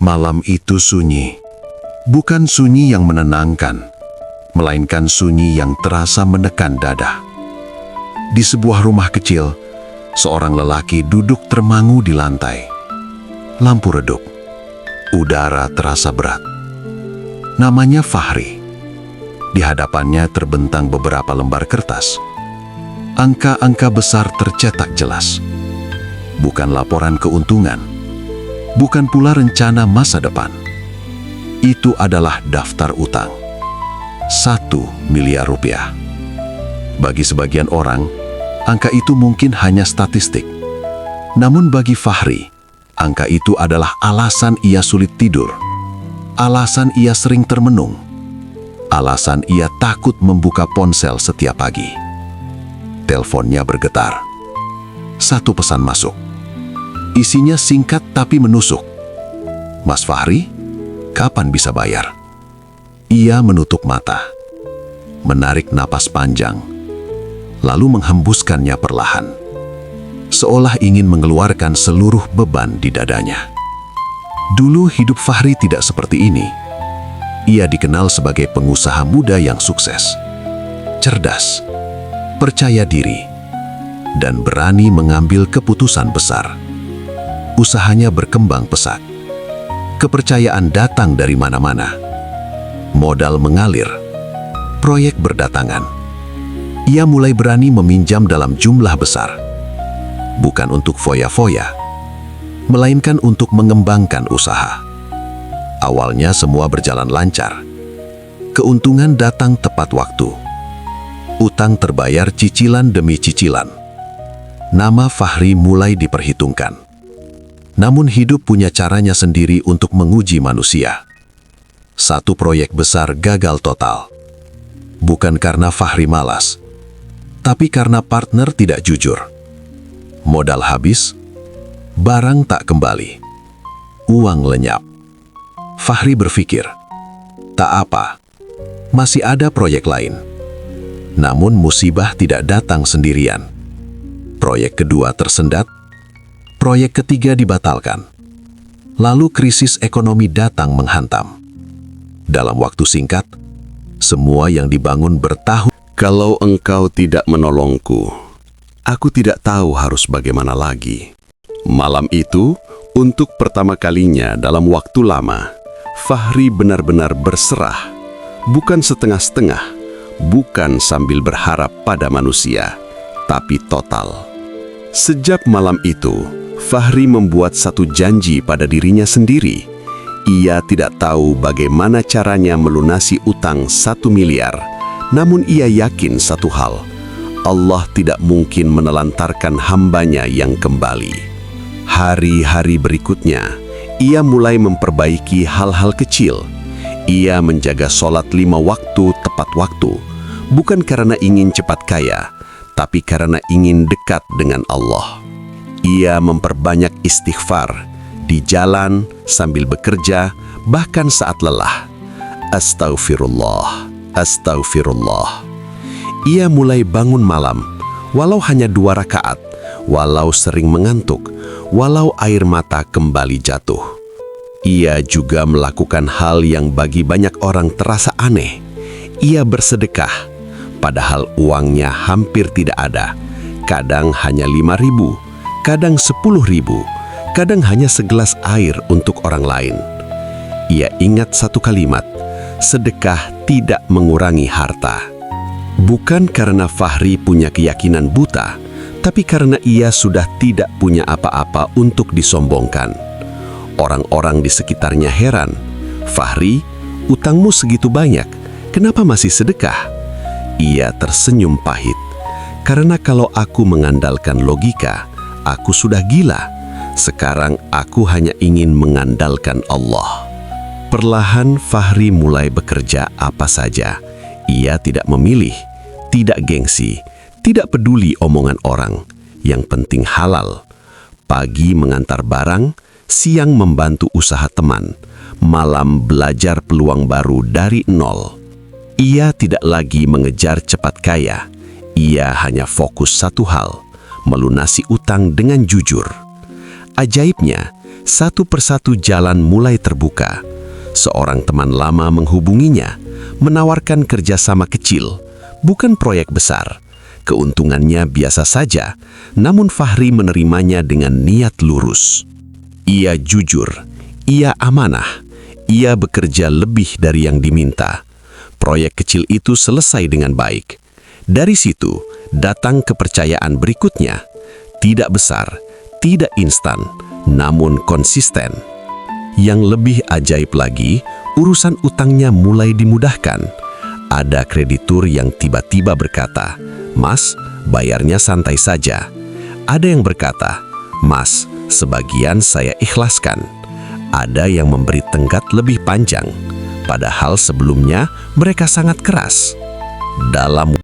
Malam itu sunyi. Bukan sunyi yang menenangkan, melainkan sunyi yang terasa menekan dada. Di sebuah rumah kecil, seorang lelaki duduk termangu di lantai. Lampu redup. Udara terasa berat. Namanya Fahri. Di hadapannya terbentang beberapa lembar kertas. Angka-angka besar tercetak jelas. Bukan laporan keuntungan, bukan pula rencana masa depan. Itu adalah daftar utang. 1 miliar rupiah. Bagi sebagian orang, angka itu mungkin hanya statistik. Namun bagi Fahri, angka itu adalah alasan ia sulit tidur. Alasan ia sering termenung. Alasan ia takut membuka ponsel setiap pagi. Teleponnya bergetar. 1 pesan masuk. Isinya singkat tapi menusuk. "Mas Fahri, kapan bisa bayar?" Ia menutup mata, menarik napas panjang, lalu menghembuskannya perlahan, seolah ingin mengeluarkan seluruh beban di dadanya. Dulu hidup Fahri tidak seperti ini. Ia dikenal sebagai pengusaha muda yang sukses, cerdas, percaya diri, dan berani mengambil keputusan besar. Usahanya berkembang pesat. Kepercayaan datang dari mana-mana. Modal mengalir. Proyek berdatangan. Ia mulai berani meminjam dalam jumlah besar. Bukan untuk foya-foya, melainkan untuk mengembangkan usaha. Awalnya semua berjalan lancar. Keuntungan datang tepat waktu. Utang terbayar cicilan demi cicilan. Nama Fahri mulai diperhitungkan. Namun hidup punya caranya sendiri untuk menguji manusia. 1 proyek besar gagal total. Bukan karena Fahri malas, tapi karena partner tidak jujur. Modal habis, barang tak kembali, uang lenyap. Fahri berpikir, tak apa, masih ada proyek lain. Namun musibah tidak datang sendirian. Proyek kedua tersendat, proyek ketiga dibatalkan. Lalu krisis ekonomi datang menghantam. Dalam waktu singkat, semua yang dibangun bertahun. Kalau engkau tidak menolongku, aku tidak tahu harus bagaimana lagi. Malam itu, untuk pertama kalinya dalam waktu lama, Fahri benar-benar berserah. Bukan setengah-setengah, bukan sambil berharap pada manusia, tapi total. Sejak malam itu, Fahri membuat satu janji pada dirinya sendiri. Ia tidak tahu bagaimana caranya melunasi utang 1 miliar. Namun ia yakin satu hal, Allah tidak mungkin menelantarkan hambanya yang kembali. Hari-hari berikutnya, ia mulai memperbaiki hal-hal kecil. Ia menjaga sholat 5 waktu tepat waktu, bukan karena ingin cepat kaya, tapi karena ingin dekat dengan Allah. Ia memperbanyak istighfar di jalan, sambil bekerja, bahkan saat lelah. Astaghfirullah, astaghfirullah. Ia mulai bangun malam, walau hanya 2 rakaat, walau sering mengantuk, walau air mata kembali jatuh. Ia juga melakukan hal yang bagi banyak orang terasa aneh. Ia bersedekah, padahal uangnya hampir tidak ada. Kadang hanya 5.000, kadang 10.000, kadang hanya segelas air untuk orang lain. Ia ingat satu kalimat, sedekah tidak mengurangi harta. Bukan karena Fahri punya keyakinan buta, tapi karena ia sudah tidak punya apa-apa untuk disombongkan. Orang-orang di sekitarnya heran, "Fahri, utangmu segitu banyak, kenapa masih sedekah?" Ia tersenyum pahit, "Karena kalau aku mengandalkan logika, aku sudah gila. Sekarang aku hanya ingin mengandalkan Allah." Perlahan Fahri mulai bekerja apa saja. Ia tidak memilih, tidak gengsi, tidak peduli omongan orang. Yang penting halal. Pagi mengantar barang, siang membantu usaha teman, malam belajar peluang baru dari nol. Ia tidak lagi mengejar cepat kaya. Ia hanya fokus satu hal, melunasi utang dengan jujur. Ajaibnya, Satu persatu jalan mulai terbuka. Seorang teman lama menghubunginya, menawarkan kerjasama kecil, bukan proyek besar. Keuntungannya biasa saja, namun Fahri menerimanya dengan niat lurus. Ia jujur, ia amanah, ia bekerja lebih dari yang diminta. Proyek kecil itu selesai dengan baik. Dari situ, datang kepercayaan berikutnya. Tidak besar, tidak instan, namun konsisten. Yang lebih ajaib lagi, urusan utangnya mulai dimudahkan. Ada kreditur yang tiba-tiba berkata, "Mas, bayarnya santai saja." Ada yang berkata, "Mas, sebagian saya ikhlaskan." Ada yang memberi tenggat lebih panjang, padahal sebelumnya mereka sangat keras. Dalam